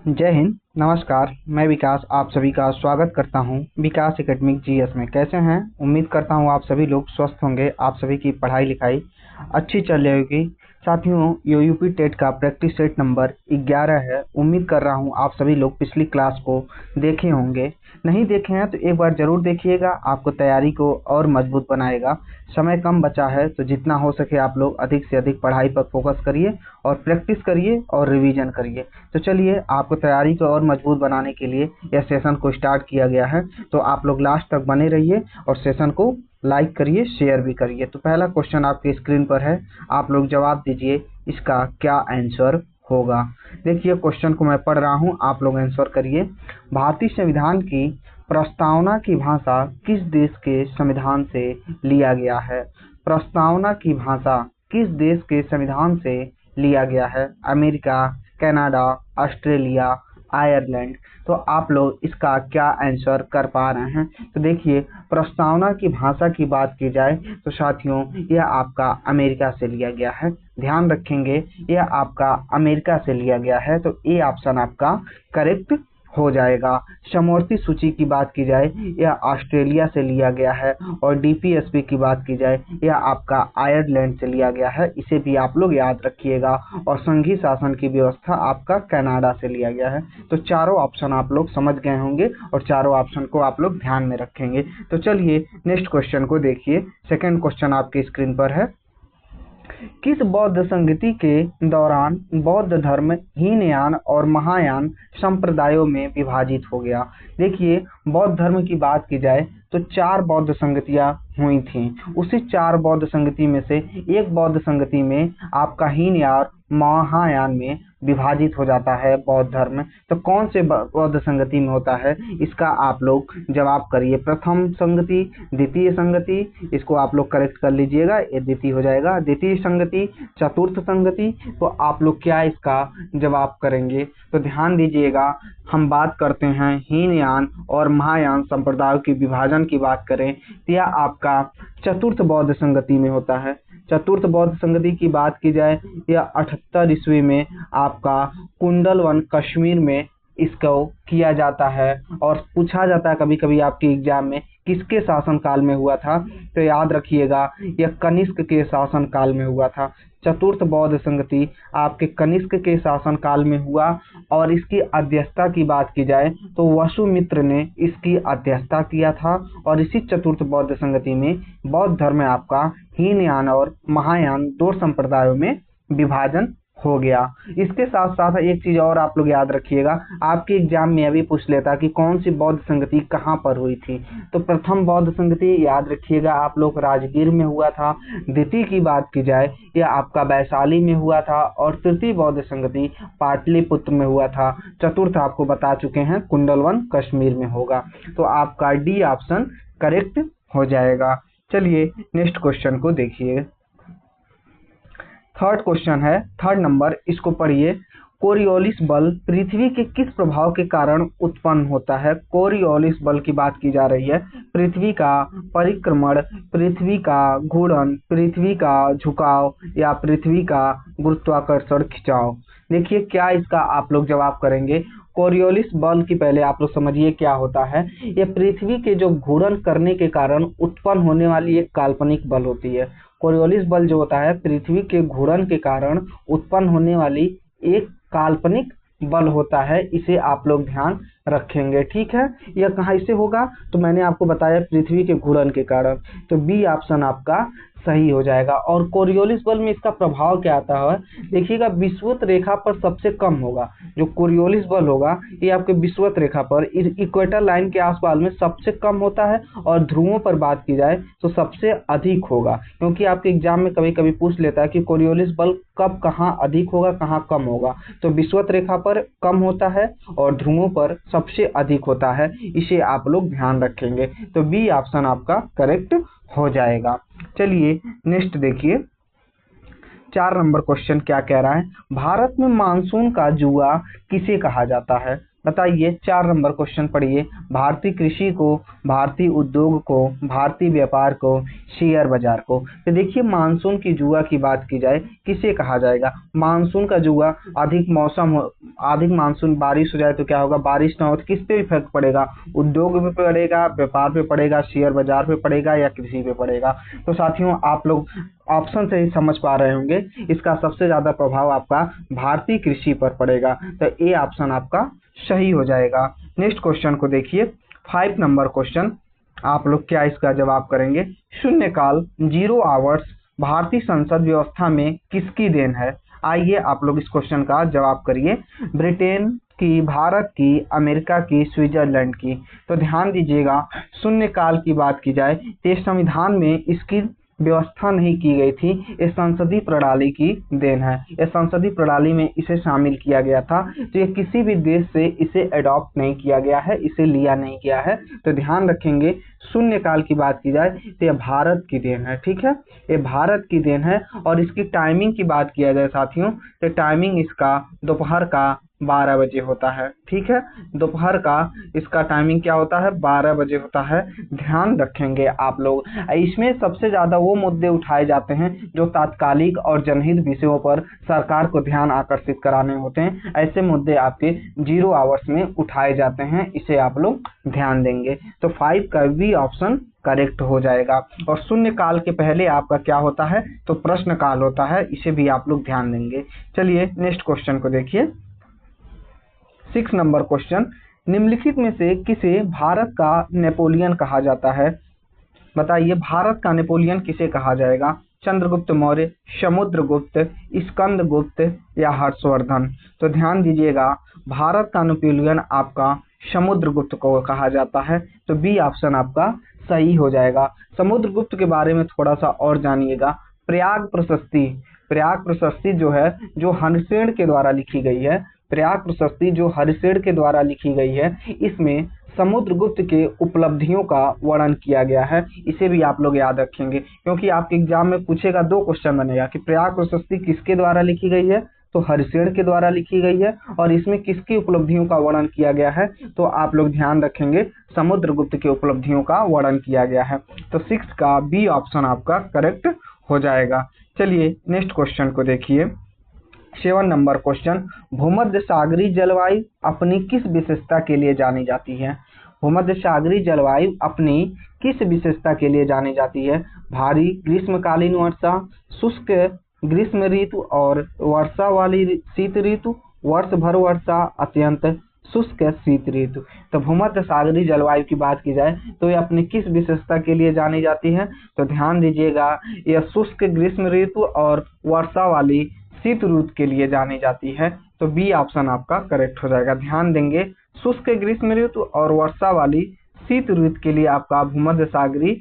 जय हिंद। नमस्कार, मैं विकास आप सभी का स्वागत करता हूं विकास एकेडमिक जीएस में। कैसे हैं? उम्मीद करता हूं आप सभी लोग स्वस्थ होंगे। आप सभी की पढ़ाई लिखाई अच्छी चल रही होगी। साथियों, ये यूपी टेट का प्रैक्टिस सेट नंबर 11 है। उम्मीद कर रहा हूं आप सभी लोग पिछली क्लास को देखे होंगे। नहीं देखे हैं तो एक बार जरूर देखिएगा, आपको तैयारी को और मजबूत बनाएगा। समय कम बचा है तो जितना हो सके आप लोग अधिक से अधिक पढ़ाई पर फोकस करिए और प्रैक्टिस करिए और रिवीजन करिए। तो चलिए, आपको तैयारी को और मजबूत बनाने के लिए यह सेशन को स्टार्ट किया गया है, तो आप लोग लास्ट तक बने रहिए और सेशन को लाइक करिए, शेयर भी करिए। तो पहला क्वेश्चन आपके स्क्रीन पर है, आप लोग जवाब दीजिए इसका क्या आंसर होगा। देखिए, क्वेश्चन को मैं पढ़ रहा हूँ, आप लोग आंसर करिए। भारतीय संविधान की प्रस्तावना की भाषा किस देश के संविधान से लिया गया है? प्रस्तावना की भाषा किस देश के संविधान से लिया गया है? America, Canada, Australia, Ireland. तो आप लोग इसका क्या आंसर कर पा रहे हैं? तो देखिए, प्रस्तावना की भाषा की बात की जाए तो साथियों, यह आपका अमेरिका से लिया गया है। ध्यान रखेंगे, यह आपका अमेरिका से लिया गया है, तो ए ऑप्शन आपका करेक्ट हो जाएगा। समवर्ती सूची की बात की जाए, यह ऑस्ट्रेलिया से लिया गया है। और डीपीएसपी की बात की जाए, यह आपका आयरलैंड से लिया गया है। इसे भी आप लोग याद रखिएगा। और संघीय शासन की व्यवस्था आपका कनाडा से लिया गया है। तो चारों ऑप्शन आप लोग समझ गए होंगे और चारों ऑप्शन को आप लोग ध्यान में रखेंगे। तो चलिए नेक्स्ट क्वेश्चन को देखिए। सेकंड क्वेश्चन आपके स्क्रीन पर है, किस बौद्ध संगति के दौरान बौद्ध धर्म हीनयान और महायान संप्रदायों में विभाजित हो गया? देखिए, बौद्ध धर्म की बात की जाए तो 4 बौद्ध संगतियां हुई थीं। उसी 4 बौद्ध संगति में से एक बौद्ध संगति में आपका हीनयान और महायान में विभाजित हो जाता है बौद्ध धर्म। तो कौन से बौद्ध संगति में होता है, इसका आप लोग जवाब करिए। प्रथम संगति, द्वितीय संगति, इसको आप लोग करेक्ट कर लीजिएगा, ये द्वितीय हो जाएगा। द्वितीय संगति, चतुर्थ संगति। तो आप लोग क्या इसका जवाब करेंगे? तो ध्यान दीजिएगा, हम बात करते हैं हीनयान और महायान संप्रदायों की विभाजन की बात करें तो यह आपका चतुर्थ बौद्ध संगति में होता है। चतुर्थ बौद्ध संगति की बात की जाए, यह 78 ईस्वी में आपका कुंडलवन कश्मीर में इसको किया जाता है। और पूछा जाता है कभी कभी आपके एग्जाम में, किसके शासन काल में हुआ था? तो याद रखिएगा, यह कनिष्क के शासन काल में हुआ था। चतुर्थ बौद्ध संगति आपके कनिष्क के शासन काल में हुआ। और इसकी अध्यक्षता की बात की जाए तो वसुमित्र ने इसकी अध्यक्षता किया था। और इसी चतुर्थ बौद्ध संगति में बौद्ध धर्म आपका हीनयान और महायान 2 संप्रदायों में विभाजन हो गया। इसके साथ साथ एक चीज और आप लोग याद रखिएगा, आपके एग्जाम में अभी पूछ लेता कि कौन सी बौद्ध संगति कहाँ पर हुई थी। तो प्रथम बौद्ध संगति याद रखिएगा आप लोग राजगीर में हुआ था। द्वितीय की बात की जाए, यह आपका वैशाली में हुआ था। और तृतीय बौद्ध संगति पाटलिपुत्र में हुआ था। चतुर्थ आपको बता चुके हैं, कुंडलवन कश्मीर में होगा। तो आपका डी ऑप्शन करेक्ट हो जाएगा। चलिए नेक्स्ट क्वेश्चन को देखिए। थर्ड क्वेश्चन है, थर्ड नंबर, इसको पढ़िए। कोरियोलिस बल पृथ्वी के किस प्रभाव के कारण उत्पन्न होता है? कोरियोलिस बल की बात की जा रही है। पृथ्वी का परिक्रमण, पृथ्वी का घूर्णन, पृथ्वी का झुकाव या पृथ्वी का गुरुत्वाकर्षण खिंचाव। देखिए, क्या इसका आप लोग जवाब करेंगे? कोरियोलिस बल की पहले आप लोग समझिए क्या होता है। यह पृथ्वी के जो घूर्णन करने के कारण उत्पन्न होने वाली एक काल्पनिक बल होती है। कोरियोलिस बल जो होता है पृथ्वी के घूर्णन के कारण उत्पन्न होने वाली एक काल्पनिक बल होता है। इसे आप लोग ध्यान रखेंगे, ठीक है। यह कहाँ से होगा? तो मैंने आपको बताया पृथ्वी के घूर्णन के कारण। तो बी ऑप्शन आपका सही हो जाएगा। और कोरियोलिस बल में इसका प्रभाव क्या आता है? देखिएगा, विषुवत रेखा पर सबसे कम होगा। जो कोरियोलिस बल होगा ये आपके विषुवत रेखा पर इक्वेटर लाइन के आसपास में सबसे कम होता है। और ध्रुवों पर बात की जाए तो सबसे अधिक होगा। क्योंकि आपके एग्जाम में कभी कभी पूछ लेता है कि कोरियोलिस बल कब कहाँ अधिक होगा, कहाँ कम होगा। तो विषुवत रेखा पर कम होता है और ध्रुवों पर सबसे अधिक होता है। इसे आप लोग ध्यान रखेंगे। तो बी ऑप्शन आपका करेक्ट हो जाएगा। चलिए नेक्स्ट देखिए, 4 नंबर क्वेश्चन क्या कह रहा है? भारत में मानसून का जुआ किसे कहा जाता है? बताइए 4 नंबर क्वेश्चन पढ़िए। भारतीय कृषि को, भारतीय उद्योग को, भारतीय व्यापार को, शेयर बाजार को। तो देखिए मानसून की जुआ की बात की जाए किसे कहा जाएगा? मानसून का जुआ, अधिक मानसून बारिश हो जाए तो क्या होगा? बारिश ना हो तो किस पे इफेक्ट पड़ेगा? उद्योग पे पड़ेगा, व्यापार पे पड़ेगा, शेयर बाजार पे पड़ेगा या कृषि पे पड़ेगा? तो साथियों आप लोग ऑप्शन से ही समझ पा रहे होंगे, इसका सबसे ज्यादा प्रभाव आपका भारतीय कृषि पर पड़ेगा। तो ए ऑप्शन आपका सही हो जाएगा। नेक्स्ट क्वेश्चन को देखिए, 5 नंबर क्वेश्चन। आप लोग क्या इसका जवाब करेंगे? शून्यकाल, 0 आवर्स भारतीय संसद व्यवस्था में किसकी देन है? आइए आप लोग इस क्वेश्चन का जवाब करिए। ब्रिटेन की, भारत की, अमेरिका की, स्विट्जरलैंड की। तो ध्यान दीजिएगा, शून्यकाल की बात की जाए तो संविधान में इसकी व्यवस्था नहीं की गई थी, ये संसदीय प्रणाली की देन है। ये संसदीय प्रणाली में इसे शामिल किया गया था, तो ये किसी भी देश से इसे अडॉप्ट नहीं किया गया है, इसे लिया नहीं गया है। तो ध्यान रखेंगे, शून्यकाल की बात की जाए तो ये भारत की देन है। ठीक है, ये भारत की देन है। और इसकी टाइमिंग की बात किया जाए साथियों, तो टाइमिंग इसका दोपहर का 12 बजे होता है। ठीक है, दोपहर का इसका टाइमिंग क्या होता है? 12 बजे होता है। ध्यान रखेंगे आप लोग। इसमें सबसे ज्यादा वो मुद्दे उठाए जाते हैं जो तात्कालिक और जनहित विषयों पर सरकार को ध्यान आकर्षित कराने होते हैं। ऐसे मुद्दे आपके 0 आवर्स में उठाए जाते हैं, इसे आप लोग ध्यान देंगे। तो 5 का बी ऑप्शन करेक्ट हो जाएगा। और शून्य काल के पहले आपका क्या होता है? तो प्रश्न काल होता है, इसे भी आप लोग ध्यान देंगे। चलिए नेक्स्ट क्वेश्चन को देखिए, 6 नंबर क्वेश्चन। निम्नलिखित में से किसे भारत का नेपोलियन कहा जाता है? बताइए भारत का नेपोलियन किसे कहा जाएगा? चंद्रगुप्त मौर्य, समुद्रगुप्त, स्कंदगुप्त या हर्षवर्धन? तो ध्यान दीजिएगा, भारत का नेपोलियन आपका समुद्रगुप्त को कहा जाता है। तो बी ऑप्शन आपका सही हो जाएगा। समुद्रगुप्त के बारे में थोड़ा सा और जानिएगा। प्रयाग प्रशस्ति जो है, जो हरिसेन के द्वारा लिखी गई है, प्रयाग प्रशस्ति जो हरिसेन के द्वारा लिखी गई है, इसमें समुद्रगुप्त के उपलब्धियों का वर्णन किया गया है। इसे भी आप लोग याद रखेंगे, क्योंकि आपके एग्जाम में पूछेगा, 2 क्वेश्चन बनेगा कि प्रयाग प्रशस्ति किसके द्वारा लिखी गई है? तो हरिसेन के द्वारा लिखी गई है। और इसमें किसकी उपलब्धियों का वर्णन किया गया है? तो आप लोग ध्यान रखेंगे, समुद्रगुप्त की उपलब्धियों का वर्णन किया गया है। तो 6 का बी ऑप्शन आपका करेक्ट हो जाएगा। चलिए नेक्स्ट क्वेश्चन को देखिए, 7 नंबर क्वेश्चन। भूमध्य सागरीय जलवायु अपनी किस विशेषता के लिए जानी जाती है? भूमध्य सागरीय जलवायु अपनी किस विशेषता के लिए जानी जाती है? भारी ग्रीष्मकालीन वर्षा, शुष्क ग्रीष्म ऋतु और वर्षा वाली शीत ऋतु, वर्ष भर वर्षा, अत्यंत शुष्क शीत ऋतु। तो भूमध्य सागरीय जलवायु की बात की जाए तो ये अपनी किस विशेषता के लिए जानी जाती है? तो ध्यान दीजिएगा, यह शुष्क ग्रीष्म ऋतु और वर्षा वाली शीत ऋतु के लिए जानी जाती है। तो बी ऑप्शन आपका करेक्ट हो जाएगा। ध्यान देंगे, शुष्क ग्रीष्म ऋतु और वर्षा वाली शीत ऋतु के लिए आपका भूमध्य सागरीय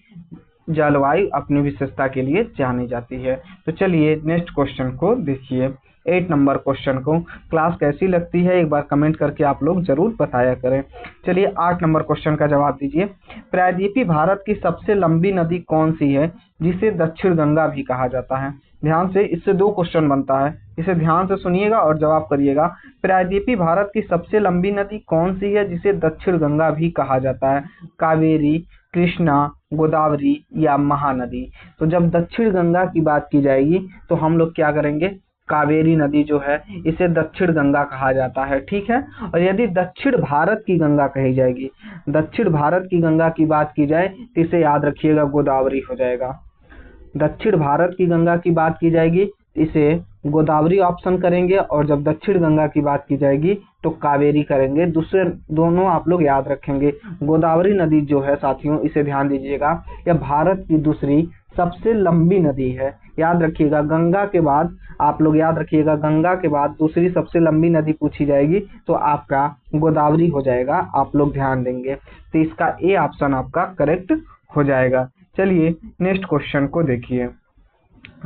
जलवायु अपनी विशेषता के लिए जानी जाती है। तो चलिए नेक्स्ट क्वेश्चन को देखिए, 8 नंबर क्वेश्चन को। क्लास कैसी लगती है एक बार कमेंट करके आप लोग जरूर बताया करें। चलिए 8 नंबर क्वेश्चन का जवाब दीजिए। प्रायद्वीपीय भारत की सबसे लंबी नदी कौन सी है जिसे दक्षिण गंगा भी कहा जाता है? ध्यान से, इससे 2 क्वेश्चन बनता है, इसे ध्यान से सुनिएगा और जवाब करिएगा। प्रायद्वीपीय भारत की सबसे लंबी नदी कौन सी है जिसे दक्षिण गंगा भी कहा जाता है? कावेरी, कृष्णा, गोदावरी या महानदी? तो जब दक्षिण गंगा की बात की जाएगी तो हम लोग क्या करेंगे? कावेरी नदी जो है इसे दक्षिण गंगा कहा जाता है। ठीक है, और यदि दक्षिण भारत की गंगा कही जाएगी, दक्षिण भारत की गंगा की बात की जाए तो इसे याद रखिएगा, गोदावरी हो जाएगा। दक्षिण भारत की गंगा की बात की जाएगी इसे गोदावरी ऑप्शन करेंगे, और जब दक्षिण गंगा की बात की जाएगी तो कावेरी करेंगे। दूसरे दोनों आप लोग याद रखेंगे। गोदावरी नदी जो है साथियों, इसे ध्यान दीजिएगा, यह भारत की दूसरी सबसे लंबी नदी है। याद रखिएगा, गंगा के बाद आप लोग याद रखिएगा, गंगा के बाद दूसरी सबसे लंबी नदी पूछी जाएगी तो आपका गोदावरी हो जाएगा। आप लोग ध्यान देंगे, तो इसका ए ऑप्शन आपका करेक्ट हो जाएगा। चलिए नेक्स्ट क्वेश्चन को देखिए,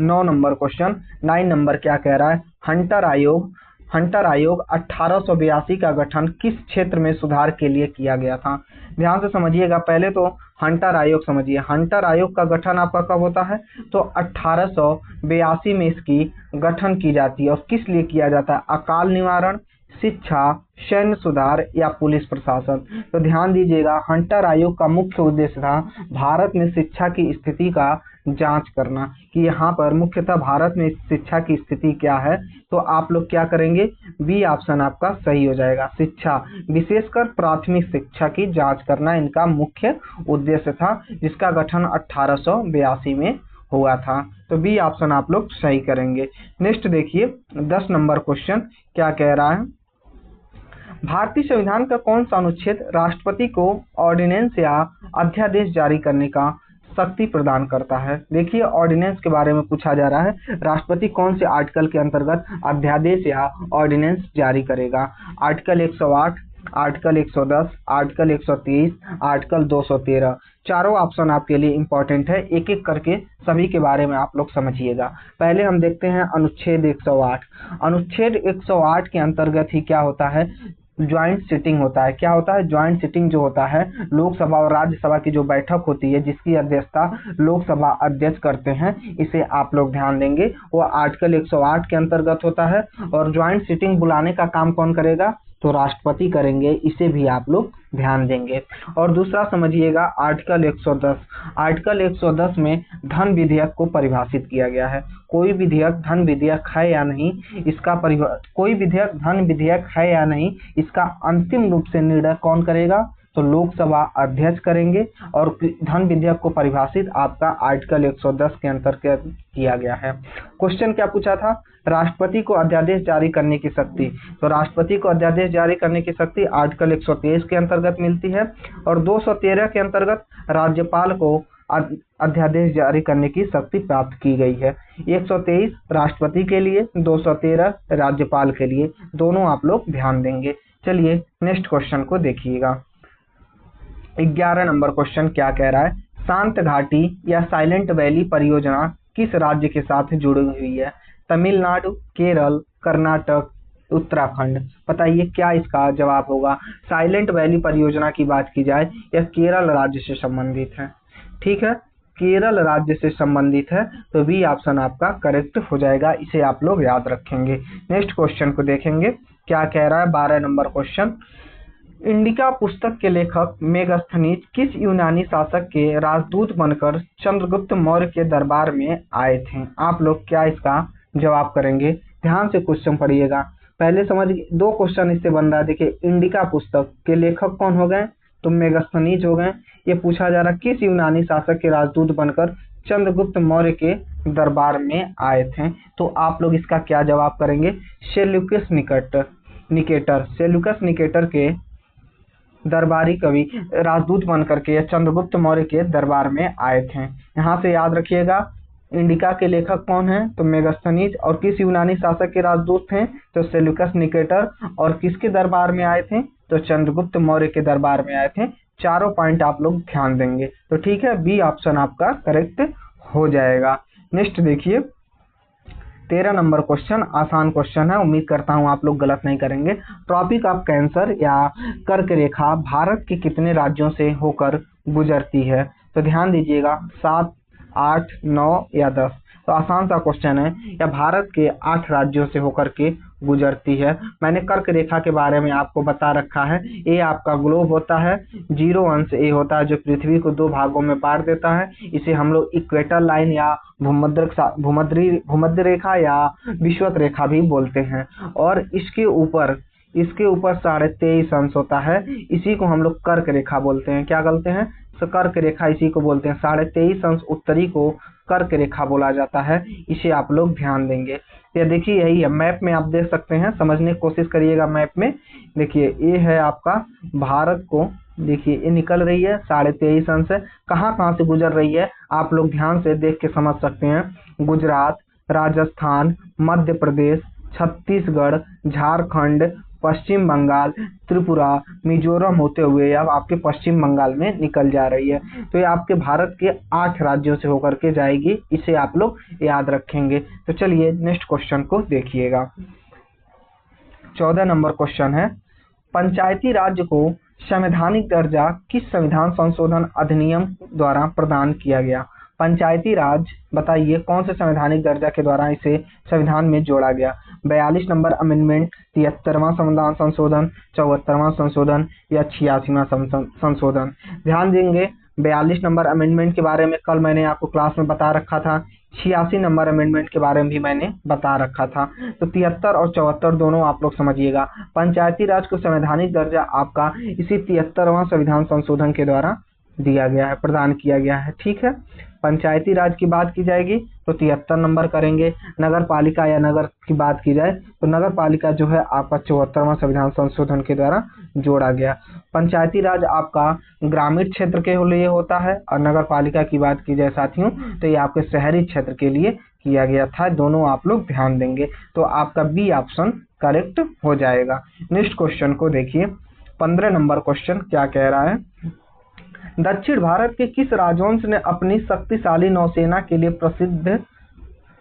9 नंबर क्वेश्चन। 9 नंबर क्या कह रहा है? हंटर आयोग 1882 का गठन किस क्षेत्र में सुधार के लिए किया गया था? ध्यान से समझिएगा, पहले तो हंटर आयोग समझिए। हंटर आयोग का गठन आपका कब होता है? तो 1882 में इसकी गठन की जाती है। और किस लिए किया जाता है? अकाल निवारण, शिक्षा, सैन्य सुधार या पुलिस प्रशासन। तो ध्यान दीजिएगा, हंटर आयोग का मुख्य उद्देश्य था भारत में शिक्षा की स्थिति का जांच करना कि यहाँ पर मुख्यतः भारत में शिक्षा की स्थिति क्या है। तो आप लोग क्या करेंगे, बी ऑप्शन आपका सही हो जाएगा। शिक्षा, विशेषकर प्राथमिक शिक्षा की जांच करना इनका मुख्य उद्देश्य था, जिसका गठन 1882 में हुआ था। तो बी ऑप्शन आप लोग सही करेंगे। नेक्स्ट देखिए 10 नंबर क्वेश्चन क्या कह रहा है। भारतीय संविधान का कौन सा अनुच्छेद राष्ट्रपति को ऑर्डिनेंस या अध्यादेश जारी करने का शक्ति प्रदान करता है। देखिए ऑर्डिनेंस के बारे में पूछा जा रहा है, राष्ट्रपति कौन से आर्टिकल के अंतर्गत अध्यादेश या ऑर्डिनेंस जारी करेगा। Article 108, article 110, article 123, article 213। चारों ऑप्शन आपके लिए इंपॉर्टेंट है, एक एक करके सभी के बारे में आप लोग समझिएगा। पहले हम देखते हैं अनुच्छेद 108। अनुच्छेद 108 के अंतर्गत ही क्या होता है, ज्वाइंट सिटिंग होता है। क्या होता है, ज्वाइंट सिटिंग जो होता है लोकसभा और राज्यसभा की जो बैठक होती है जिसकी अध्यक्षता लोकसभा अध्यक्ष करते हैं, इसे आप लोग ध्यान देंगे, वो आर्टिकल 108 के अंतर्गत होता है। और ज्वाइंट सिटिंग बुलाने का काम कौन करेगा, तो राष्ट्रपति करेंगे, इसे भी आप लोग ध्यान देंगे। और दूसरा समझिएगा आर्टिकल 110। आर्टिकल 110 में धन विधेयक को परिभाषित किया गया है। कोई विधेयक धन विधेयक है या नहीं, इसका कोई विधेयक धन विधेयक है या नहीं, इसका अंतिम रूप से निर्णय कौन करेगा, तो लोकसभा अध्यक्ष करेंगे। और धन विधेयक को परिभाषित आपका आर्टिकल 110 के अंतर्गत किया गया है। क्वेश्चन क्या पूछा था, राष्ट्रपति को अध्यादेश जारी करने की शक्ति। तो राष्ट्रपति को अध्यादेश जारी करने की शक्ति आर्टिकल 123 के अंतर्गत मिलती है। और 213 के अंतर्गत राज्यपाल को अध्यादेश जारी करने की शक्ति प्राप्त की गई है। 123 राष्ट्रपति के लिए, 213 राज्यपाल के लिए, दोनों आप लोग ध्यान देंगे। चलिए नेक्स्ट क्वेश्चन को देखिएगा। 11 नंबर क्वेश्चन क्या कह रहा है, शांत घाटी या साइलेंट वैली परियोजना किस राज्य के साथ जुड़ी हुई है। तमिलनाडु, केरल, कर्नाटक, उत्तराखंड। बताइए क्या इसका जवाब होगा। साइलेंट वैली परियोजना की बात की जाए, यह केरल राज्य से संबंधित है। ठीक है, केरल राज्य से संबंधित है, तो बी ऑप्शन आपका करेक्ट हो जाएगा, इसे आप लोग याद रखेंगे। नेक्स्ट क्वेश्चन को देखेंगे क्या कह रहा है। 12 नंबर क्वेश्चन, इंडिका पुस्तक के लेखक मेगास्थनीज किस यूनानी शासक के राजदूत बनकर चंद्रगुप्त मौर्य के दरबार में आए थे। आप लोग क्या इसका जवाब करेंगे, ध्यान से क्वेश्चन पढ़िएगा। पहले समझ, दो क्वेश्चन इससे बन रहा है। देखिए इंडिका पुस्तक के लेखक कौन हो गए, तो मेगास्थनीज हो गए। ये पूछा जा रहा किस यूनानी शासक के राजदूत बनकर चंद्रगुप्त मौर्य के दरबार में आए थे। तो आप लोग इसका क्या जवाब करेंगे, सेल्यूकस निकेटर। सेल्यूकस निकेटर के दरबारी कवि राजदूत बनकर के चंद्रगुप्त मौर्य के दरबार में आए थे। यहाँ से याद रखिएगा इंडिका के लेखक कौन है, तो मेगास्थनीज। और किस यूनानी शासक के राजदूत थे, तो सेल्यूकस निकेटर। और किसके दरबार में आए थे, तो चंद्रगुप्त मौर्य के दरबार में आए थे। चारों पॉइंट आप लोग ध्यान देंगे, तो ठीक है, बी ऑप्शन आपका करेक्ट हो जाएगा। नेक्स्ट देखिए 13 नंबर क्वेश्चन, आसान क्वेश्चन है, उम्मीद करता हूँ आप लोग गलत नहीं करेंगे। ट्रॉपिक ऑफ कैंसर या कर्क रेखा भारत के कितने राज्यों से होकर गुजरती है। तो ध्यान दीजिएगा 7, 8, 9 या 10। तो आसान सा क्वेश्चन है, या भारत के 8 राज्यों से होकर के गुजरती है। मैंने कर्क रेखा के बारे में आपको बता रखा है। ए आपका ग्लोब होता है, 0 अंश ए होता है जो पृथ्वी को 2 भागों में बांट देता है। इसे हम लोग इक्वेटर लाइन या भूमध्य रेखा या विषुवत रेखा भी बोलते हैं। और इसके ऊपर 23.5 अंश होता है, इसी को हम लोग कर्क रेखा बोलते हैं। क्या बोलते हैं, कर्क रेखा इसी को बोलते हैं। 23.5 अंश उत्तरी को कर्क रेखा बोला जाता है, इसे आप लोग ध्यान देंगे। ये देखिए यही है, मैप में आप देख सकते हैं, समझने की कोशिश करिएगा। मैप में देखिए ये है आपका भारत को, देखिए ये निकल रही है 23.5 अंश है। कहाँ से गुजर रही है आप लोग ध्यान से देख के समझ सकते हैं। गुजरात, राजस्थान, मध्य प्रदेश, छत्तीसगढ़, झारखंड, पश्चिम बंगाल, त्रिपुरा, मिजोरम होते हुए अब आपके पश्चिम बंगाल में निकल जा रही है। तो ये आपके भारत के 8 राज्यों से होकर के जाएगी, इसे आप लोग याद रखेंगे। तो चलिए नेक्स्ट क्वेश्चन को देखिएगा। 14 नंबर क्वेश्चन है, पंचायती राज को संवैधानिक दर्जा किस संविधान संशोधन अधिनियम द्वारा प्रदान किया गया। पंचायती राज, बताइए कौन से संवैधानिक दर्जा के द्वारा इसे संविधान में जोड़ा गया। 42 नंबर अमेंडमेंट, 73वां संविधान संशोधन, 74वां संशोधन या 86वां संशोधन। ध्यान देंगे 42 नंबर अमेंडमेंट के बारे में कल मैंने आपको क्लास में बता रखा था, 86 नंबर अमेंडमेंट के बारे में भी मैंने बता रखा था। तो 73 और 74 दोनों आप लोग समझिएगा। पंचायती राज को संवैधानिक दर्जा आपका इसी 73वां संविधान संशोधन के द्वारा दिया गया है, प्रदान किया गया है। ठीक है, पंचायती राज की बात की जाएगी तो 73 नंबर करेंगे। नगर पालिका या नगर की बात की जाए तो नगर पालिका जो है आपका 74वां संविधान संशोधन के द्वारा जोड़ा गया। पंचायती राज आपका ग्रामीण क्षेत्र के लिए होता है और नगर पालिका की बात की जाए साथियों तो ये आपके शहरी क्षेत्र के लिए किया गया था। दोनों आप लोग ध्यान देंगे तो आपका बी ऑप्शन करेक्ट हो जाएगा। नेक्स्ट क्वेश्चन को देखिए, 15 नंबर क्वेश्चन क्या कह रहा है। दक्षिण भारत के किस राजवंश ने अपनी शक्तिशाली नौसेना के लिए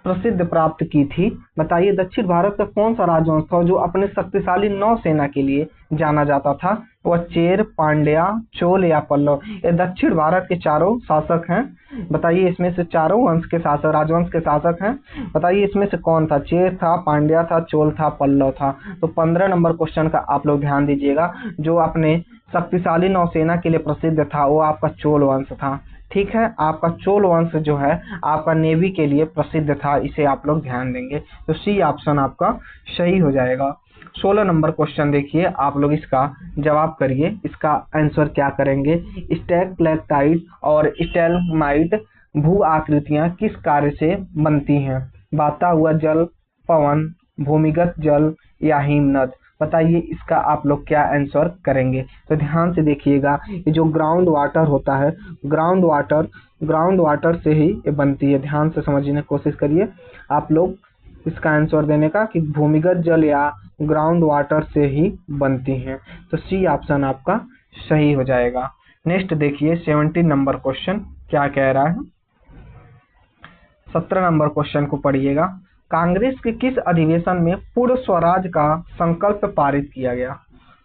प्रसिद्ध प्राप्त की थी? बताइए दक्षिण भारत का कौन सा राजवंश था जो अपने शक्तिशाली नौसेना के लिए जाना जाता था? वह चेर, पांड्या, चोल या पल्लव। ये दक्षिण भारत के चारों शासक हैं। बताइए इसमें से चारों वंश के शासक, राजवंश के शासक हैं। बताइए इसमें से कौन था? चेर था, पांड्या था, चोल था, पल्लव था। तो 15 नंबर क्वेश्चन का आप लोग ध्यान दीजिएगा। जो अपने शक्तिशाली नौसेना के लिए प्रसिद्ध था वो आपका चोल वंश था। ठीक है, आपका चोल वंश जो है आपका नेवी के लिए प्रसिद्ध था, इसे आप लोग ध्यान देंगे। तो सी ऑप्शन आपका सही हो जाएगा। 16 नंबर क्वेश्चन देखिए, आप लोग इसका जवाब करिए। इसका आंसर क्या करेंगे? स्टैलेक्टाइट और स्टैलेग्माइट भू आकृतियां किस कार्य से बनती हैं? बहता हुआ जल, पवन, भूमिगत जल या हिमनद। बताइए इसका आप लोग क्या आंसर करेंगे? तो ध्यान से देखिएगा, ये जो ग्राउंड वाटर होता है, ग्राउंड वाटर से ही ये बनती है। ध्यान से समझने की कोशिश करिए आप लोग इसका आंसर देने का कि भूमिगत जल या ग्राउंड वाटर से ही बनती हैं। तो सी ऑप्शन आपका सही हो जाएगा। नेक्स्ट देखिए 17 नंबर क्वेश्चन क्या कह रहा है। 17 नंबर क्वेश्चन को पढ़िएगा। कांग्रेस के किस अधिवेशन में पूर्ण स्वराज का संकल्प पारित किया गया?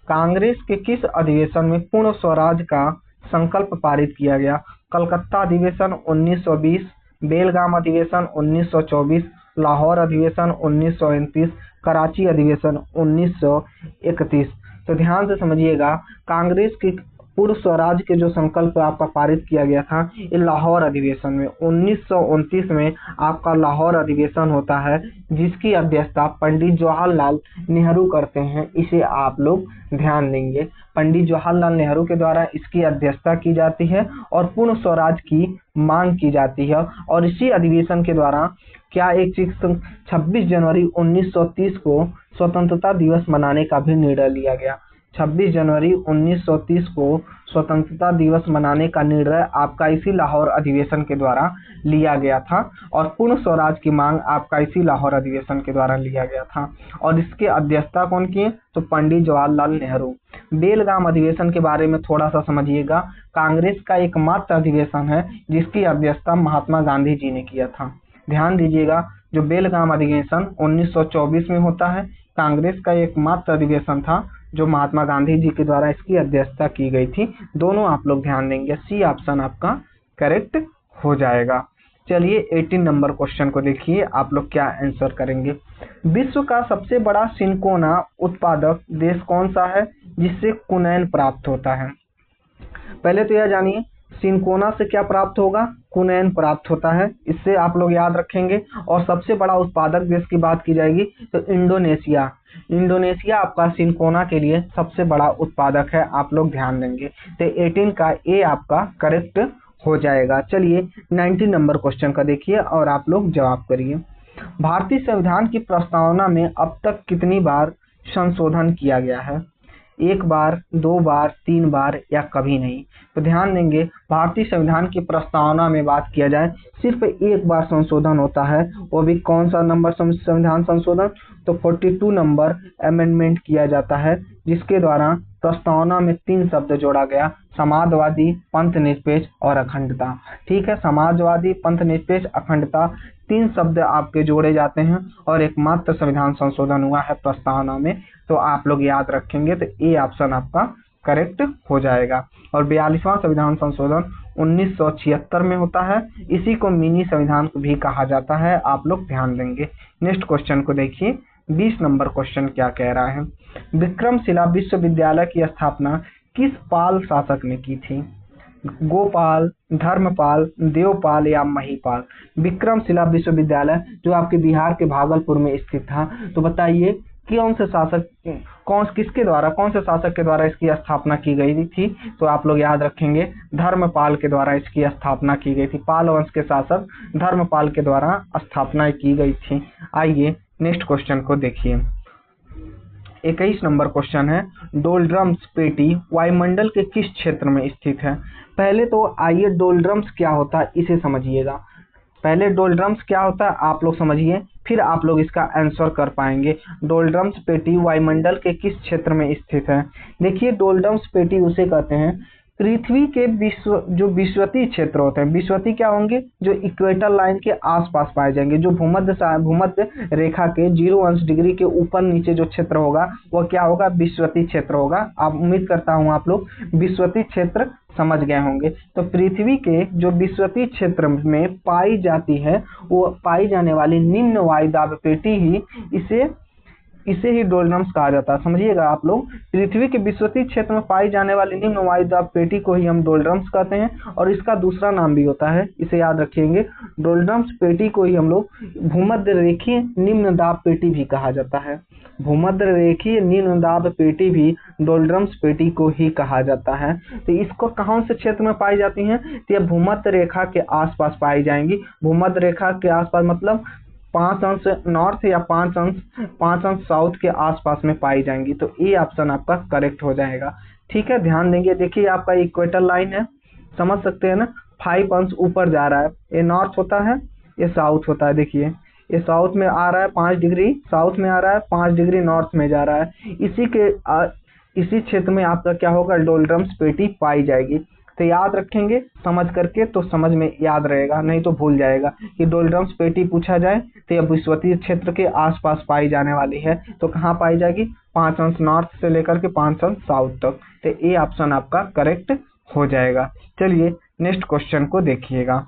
कांग्रेस के किस अधिवेशन में पूर्ण स्वराज का संकल्प पारित किया गया? कलकत्ता अधिवेशन 1920, बेलगाम अधिवेशन 1924, लाहौर अधिवेशन 1929, कराची अधिवेशन 1931। तो ध्यान से समझिएगा, कांग्रेस की पूर्व स्वराज के जो संकल्प आपका पारित किया गया था ये लाहौर अधिवेशन में 1929 में आपका लाहौर अधिवेशन होता है, जिसकी अध्यक्षता पंडित जवाहरलाल नेहरू करते हैं। इसे आप लोग ध्यान देंगे, पंडित जवाहरलाल नेहरू के द्वारा इसकी अध्यक्षता की जाती है और पूर्ण स्वराज की मांग की जाती है। और इसी अधिवेशन के द्वारा क्या एक 26 जनवरी 1930 को स्वतंत्रता दिवस मनाने का भी निर्णय लिया गया। 26 जनवरी 1930 को स्वतंत्रता दिवस मनाने का निर्णय आपका इसी लाहौर अधिवेशन के द्वारा लिया गया था और पूर्ण स्वराज की मांग आपका इसी लाहौर अधिवेशन के द्वारा लिया गया था। और इसके अध्यक्षता कौन किए? तो पंडित जवाहरलाल नेहरू। बेलगाम अधिवेशन के बारे में थोड़ा सा समझिएगा। कांग्रेस का एकमात्र अधिवेशन है जिसकी अध्यक्षता महात्मा गांधी जी ने किया था। ध्यान दीजिएगा, जो बेलगाम अधिवेशन 1924 में होता है, कांग्रेस का एकमात्र अधिवेशन था जो महात्मा गांधी जी के द्वारा इसकी अध्यक्षता की गई थी। दोनों आप लोग ध्यान देंगे, सी ऑप्शन आपका करेक्ट हो जाएगा। चलिए 18 नंबर क्वेश्चन को देखिए, आप लोग क्या आंसर करेंगे। विश्व का सबसे बड़ा सिनकोना उत्पादक देश कौन सा है जिससे कुनैन प्राप्त होता है? पहले तो यह जानिए सिनकोना से क्या प्राप्त होगा? कुनैन प्राप्त होता है, इससे आप लोग याद रखेंगे। और सबसे बड़ा उत्पादक देश की बात की जाएगी तो इंडोनेशिया। इंडोनेशिया आपका सिनकोना के लिए सबसे बड़ा उत्पादक है, आप लोग ध्यान देंगे। तो 18 का ए आपका करेक्ट हो जाएगा। चलिए 19 नंबर क्वेश्चन का देखिए और आप लोग जवाब करिए। भारतीय संविधान की प्रस्तावना में अब तक कितनी बार संशोधन किया गया है? एक बार, दो बार, तीन बार या कभी नहीं? तो ध्यान देंगे, भारतीय संविधान की प्रस्तावना में बात किया जाए सिर्फ एक बार संशोधन होता है, वो भी कौन सा नंबर संविधान संशोधन? तो 42 नंबर अमेंडमेंट किया जाता है, जिसके द्वारा प्रस्तावना में 3 शब्द जोड़ा गया, समाजवादी, पंथ निरपेक्ष और अखंडता। ठीक है, समाजवादी, पंथ निरपेक्ष, अखंडता 3 शब्द आपके जोड़े जाते हैं और एकमात्र संविधान संशोधन हुआ है प्रस्तावना में। तो आप लोग याद रखेंगे, तो ए ऑप्शन आपका करेक्ट हो जाएगा। और 42वां संविधान संशोधन 1976 में होता है, इसी को मिनी संविधान भी कहा जाता है, आप लोग ध्यान देंगे। नेक्स्ट क्वेश्चन को देखिए 20 नंबर क्वेश्चन क्या कह रहा है, विक्रमशिला विश्वविद्यालय की स्थापना किस पाल शासक ने की थी? गोपाल, धर्मपाल, देवपाल या महिपाल? विक्रमशिला विश्वविद्यालय जो आपके बिहार के भागलपुर में स्थित था, तो बताइए कौन से शासक कौन से शासक के द्वारा इसकी स्थापना की गई थी? तो आप लोग याद रखेंगे धर्मपाल के द्वारा इसकी स्थापना की गई थी। पाल वंश के शासक धर्मपाल के द्वारा स्थापना की गई थी। आइए नेक्स्ट क्वेश्चन को देखिए। 21 नंबर क्वेश्चन है, डोलड्रम्स पेटी वायुमंडल के किस क्षेत्र में स्थित है? पहले तो आइए डोलड्रम्स क्या होता है इसे समझिएगा। पहले डोलड्रम्स क्या होता है आप लोग समझिए, फिर आप लोग इसका आंसर कर पाएंगे। डोलड्रम्स पेटी वायुमंडल के किस क्षेत्र में स्थित है? देखिए डोलड्रम्स पेटी उसे कहते हैं पृथ्वी के विषुवतीय क्षेत्र होते हैं। विषुवतीय क्या होंगे? जो इक्वेटर लाइन के आसपास पाए जाएंगे, जो भूमध्य रेखा के 0 डिग्री के ऊपर नीचे जो क्षेत्र होगा वह क्या होगा? विषुवतीय क्षेत्र होगा। आप उम्मीद करता हूं आप लोग विषुवतीय क्षेत्र समझ गए होंगे। तो पृथ्वी के जो विषुवतीय क्षेत्र में पाई जाती है वो पाई जाने वाली निम्न वायुदाब पेटी ही इसे ही डोलड्रम्स कहा जाता है। समझिएगा आप लोग, पृथ्वी के विषुवतीय क्षेत्र में पाई जाने वाली निम्न वायुदाब पेटी को ही हम डोलड्रम्स कहते हैं, और इसका दूसरा नाम भी होता है, इसे याद रखेंगे। डोलड्रम्स पेटी को ही हम लोग भूमध्य रेखीय निम्न दाब पेटी भी कहा जाता है। भूमध्य रेखीय निम्न दाब पेटी भी डोलड्रम्स पेटी को ही कहा जाता है। तो इसको कौन से क्षेत्र में पाई जाती हैं? तो ये भूमध्य रेखा के आसपास पाई जाएंगी। भूमध्य रेखा के आसपास मतलब 5 अंश नॉर्थ या 5 अंश साउथ के आसपास में पाई जाएंगी। तो ये ऑप्शन आपका करेक्ट हो जाएगा। ठीक है, ध्यान देंगे। देखिए आपका इक्वेटर लाइन है, समझ सकते हैं ना, 5 अंश ऊपर जा रहा है। ये नॉर्थ होता है, ये साउथ होता है। देखिए ये साउथ में आ रहा है 5 डिग्री, साउथ में आ रहा है 5 डिग्री नॉर्थ में जा रहा है। इसी क्षेत्र में आपका क्या होगा? डोलड्रम्स पेटी पाई जाएगी। तो याद रखेंगे समझ करके, तो समझ में याद रहेगा, नहीं तो भूल जाएगा कि डोलड्रम्स पेटी पूछा जाए तो यह विषुवतीय क्षेत्र के आसपास पाई जाने वाली है। तो कहाँ पाई जाएगी? 5 अंश नॉर्थ से लेकर के 5 अंश साउथ तक। तो ये ऑप्शन आपका करेक्ट हो जाएगा। चलिए नेक्स्ट क्वेश्चन को देखिएगा।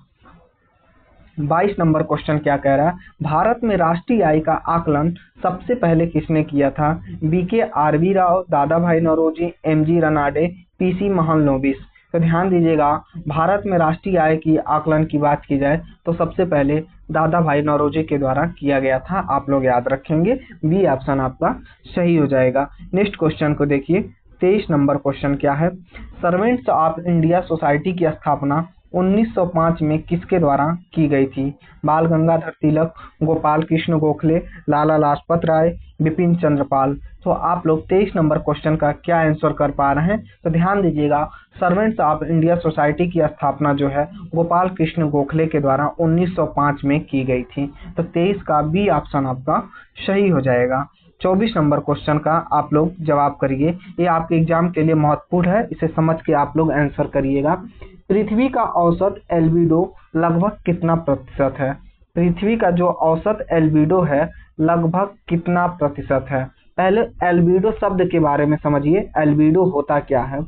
22 नंबर क्वेश्चन क्या कह रहा है, भारत में राष्ट्रीय आय का आकलन सबसे पहले किसने किया था? BK RV राव, दादा भाई नौरोजी, MG रनाडे, PC महालनोबिस? तो ध्यान दीजिएगा, भारत में राष्ट्रीय आय की आकलन की बात की जाए तो सबसे पहले दादा भाई नौरोजी के द्वारा किया गया था। आप लोग याद रखेंगे, बी ऑप्शन आपका सही हो जाएगा। नेक्स्ट क्वेश्चन को देखिए। 23 नंबर क्वेश्चन क्या है, सर्वेंट्स ऑफ इंडिया सोसाइटी की स्थापना 1905 में किसके द्वारा की गई थी? बाल गंगाधर तिलक, गोपाल कृष्ण गोखले, लाला लाजपत राय, बिपिन चंद्र पाल? तो आप लोग 23 नंबर क्वेश्चन का क्या आंसर कर पा रहे हैं? तो ध्यान दीजिएगा, सर्वेंट्स ऑफ इंडिया सोसाइटी की स्थापना जो है गोपाल कृष्ण गोखले के द्वारा 1905 में की गई थी। तो 23 का बी ऑप्शन आपका सही हो जाएगा। 24 नंबर क्वेश्चन का आप लोग जवाब करिए, ये आपके एग्जाम के लिए महत्वपूर्ण है, इसे समझ के आप लोग आंसर करिएगा। पृथ्वी का औसत एल्बिडो लगभग कितना प्रतिशत है? पृथ्वी का जो औसत एल्बिडो है लगभग कितना प्रतिशत है? पहले एल्बिडो शब्द के बारे में समझिए, एल्बिडो होता क्या है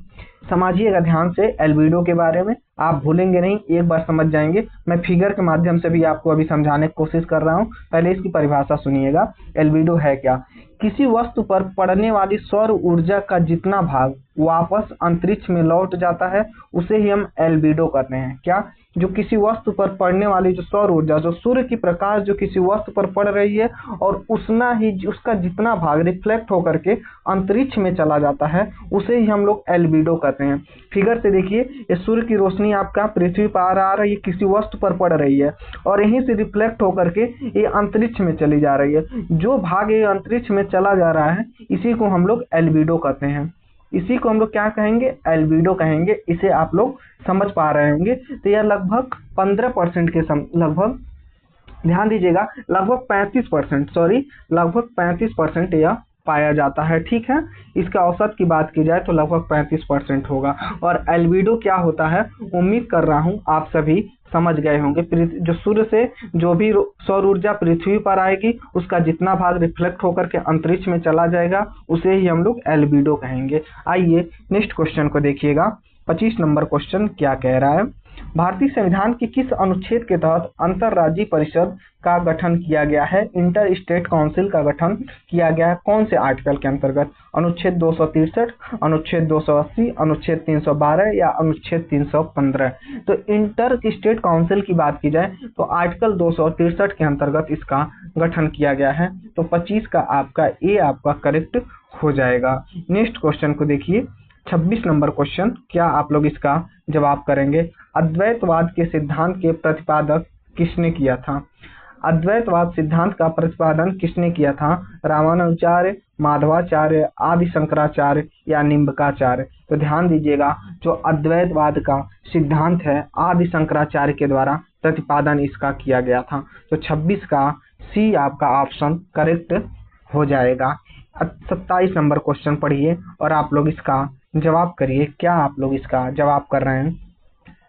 समझिएगा ध्यान से। एल्बिडो के बारे में आप भूलेंगे नहीं, एक बार समझ जाएंगे। मैं फिगर के माध्यम से भी आपको अभी समझाने की कोशिश कर रहा हूँ, पहले इसकी परिभाषा सुनिएगा। एल्बिडो है क्या? किसी वस्तु पर पड़ने वाली सौर ऊर्जा का जितना भाग वापस अंतरिक्ष में लौट जाता है उसे ही हम एल्बिडो कहते हैं। क्या? जो किसी वस्तु पर पड़ने वाली जो सौर ऊर्जा, जो सूर्य की प्रकाश जो किसी वस्तु पर पड़ रही है और उसका जितना भाग रिफ्लेक्ट होकर के अंतरिक्ष में चला जाता है उसे ही हम लोग एल्बिडो कहते हैं। फिगर से देखिए, ये सूर्य की रोशनी आपका पृथ्वी पर आ रही है, किसी वस्तु पर पड़ रही है और यहीं से रिफ्लेक्ट होकर के ये अंतरिक्ष में चली जा रही है। जो भाग ये अंतरिक्ष में चला जा रहा है इसी को हम लोग एल्बिडो कहते हैं। इसी को हम लोग क्या कहेंगे? एल्बिडो कहेंगे। इसे आप लोग समझ पा रहे होंगे। तो यह लगभग 15% के लगभग, ध्यान दीजिएगा, लगभग 35% यह पाया जाता है। ठीक है, इसका औसत की बात की जाए तो लगभग 35% होगा। और एल्बिडो क्या होता है उम्मीद कर रहा हूं आप सभी समझ गए होंगे। जो सूर्य से जो भी सौर ऊर्जा पृथ्वी पर आएगी उसका जितना भाग रिफ्लेक्ट होकर के अंतरिक्ष में चला जाएगा उसे ही हम लोग एल्बिडो कहेंगे। आइए नेक्स्ट क्वेश्चन को देखिएगा। 25 नंबर क्वेश्चन क्या कह रहा है, भारतीय संविधान के किस अनुच्छेद के तहत अंतरराज्यीय परिषद का गठन किया गया है, इंटर स्टेट काउंसिल का गठन किया गया है, कौन से आर्टिकल के अंतर्गत, अनुच्छेद 263, अनुच्छेद 280, अनुच्छेद 312 या अनुच्छेद 315। तो इंटर स्टेट काउंसिल की बात की जाए तो आर्टिकल 263 के अंतर्गत इसका गठन किया गया है। तो 25 का आपका ए आपका करेक्ट हो जाएगा। नेक्स्ट क्वेश्चन को देखिए, 26 नंबर क्वेश्चन, क्या आप लोग इसका जवाब करेंगे, अद्वैतवाद के सिद्धांत के प्रतिपादक किसने किया था, अद्वैतवाद सिद्धांत का प्रतिपादन किसने किया था, रामानुजाचार्य, माधवाचार्य, आदि शंकराचार्य या निम्बकाचार्य। तो ध्यान दीजिएगा, जो अद्वैतवाद का सिद्धांत है आदि शंकराचार्य के द्वारा प्रतिपादन इसका किया गया था। तो 26 का सी आपका ऑप्शन करेक्ट हो जाएगा। 27 नंबर क्वेश्चन पढ़िए और आप लोग इसका जवाब करिए, क्या आप लोग इसका जवाब कर रहे हैं।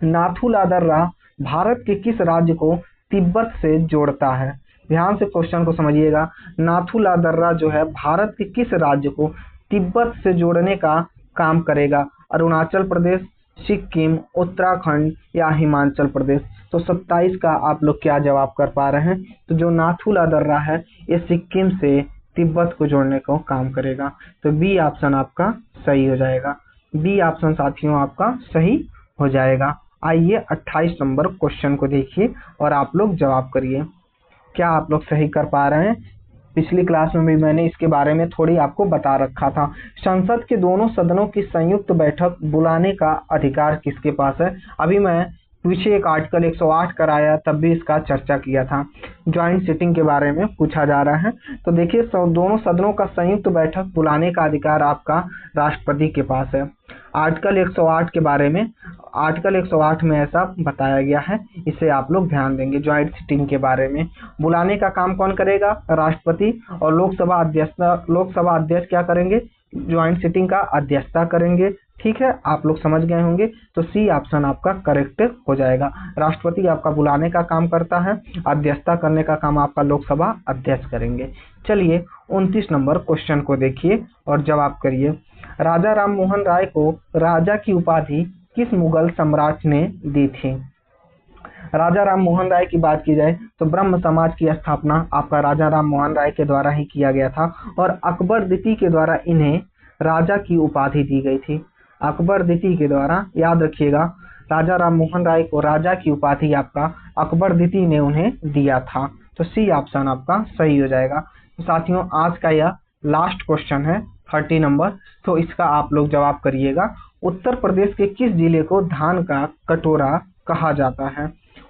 नाथू ला दर्रा भारत के किस राज्य को तिब्बत से जोड़ता है, ध्यान से क्वेश्चन को समझिएगा। नाथू ला दर्रा जो है भारत के किस राज्य को तिब्बत से जोड़ने का काम करेगा, अरुणाचल प्रदेश, सिक्किम, उत्तराखंड या हिमाचल प्रदेश। तो 27 का आप लोग क्या जवाब कर पा रहे हैं, तो जो नाथू ला दर्रा है ये सिक्किम से तिब्बत को जोड़ने का काम करेगा। तो बी ऑप्शन आपका सही हो जाएगा, बी ऑप्शन साथियों आपका सही हो जाएगा। आइए 28 नंबर क्वेश्चन को देखिए और आप लोग जवाब करिए, क्या आप लोग सही कर पा रहे हैं। पिछली क्लास में भी मैंने इसके बारे में थोड़ी आपको बता रखा था। संसद के दोनों सदनों की संयुक्त बैठक बुलाने का अधिकार किसके पास है। अभी मैं पीछे एक आर्टिकल 108 कराया तब भी इसका चर्चा किया था, ज्वाइंट सिटिंग के बारे में पूछा जा रहा है। तो देखिए दोनों सदनों का संयुक्त बैठक बुलाने का अधिकार आपका राष्ट्रपति के पास है। आर्टिकल 108 के बारे में, आर्टिकल 108 में ऐसा बताया गया है, इसे आप लोग ध्यान देंगे। ज्वाइंट सिटिंग के बारे में बुलाने का काम कौन करेगा, राष्ट्रपति, और लोकसभा अध्यक्ष क्या करेंगे, ज्वाइंट सिटिंग का अध्यक्षता करेंगे। ठीक है, आप लोग समझ गए होंगे। तो सी ऑप्शन आपका करेक्ट हो जाएगा। राष्ट्रपति आपका बुलाने का काम करता है, अध्यक्षता करने का काम आपका लोकसभा अध्यक्ष करेंगे। चलिए 29 नंबर क्वेश्चन को देखिए और जवाब करिए। राजा राम मोहन राय को राजा की उपाधि किस मुगल सम्राट ने दी थी। राजा राम मोहन राय की बात की जाए तो ब्रह्म समाज की स्थापना आपका राजा राम मोहन राय के द्वारा ही किया गया था और अकबर द्वितीय के द्वारा इन्हें राजा की उपाधि दी गई थी। अकबर द्वितीय के द्वारा, याद रखिएगा, राजा राम मोहन राय को राजा की उपाधि आपका अकबर द्वितीय ने उन्हें दिया था। तो सी ऑप्शन आपका सही हो जाएगा। तो साथियों आज का यह लास्ट क्वेश्चन है 30 नंबर, तो इसका आप लोग जवाब करिएगा। उत्तर प्रदेश के किस जिले को धान का कटोरा कहा जाता है,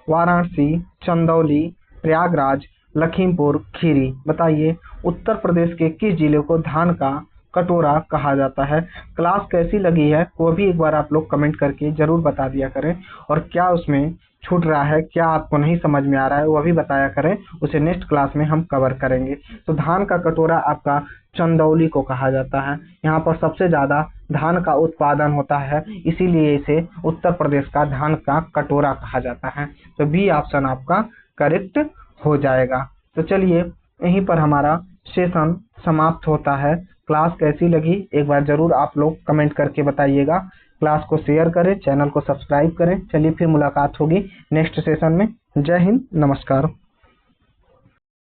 वाराणसी, चंदौली, प्रयागराज, लखीमपुर खीरी। बताइए उत्तर प्रदेश के किस जिले को धान का कटोरा कहा जाता है। क्लास कैसी लगी है वो भी एक बार आप लोग कमेंट करके जरूर बता दिया करें, और क्या उसमें छूट रहा है, क्या आपको नहीं समझ में आ रहा है वो भी बताया करें, उसे नेक्स्ट क्लास में हम कवर करेंगे। तो धान का कटोरा आपका चंदौली को कहा जाता है, यहाँ पर सबसे ज्यादा धान का उत्पादन होता है, इसीलिए इसे उत्तर प्रदेश का धान का कटोरा कहा जाता है। तो बी ऑप्शन आपका करेक्ट हो जाएगा। तो चलिए यहीं पर हमारा सेशन समाप्त होता है। क्लास कैसी लगी एक बार जरूर आप लोग कमेंट करके बताइएगा। क्लास को शेयर करें, चैनल को सब्सक्राइब करें। चलिए फिर मुलाकात होगी नेक्स्ट सेशन में। जय हिंद, नमस्कार।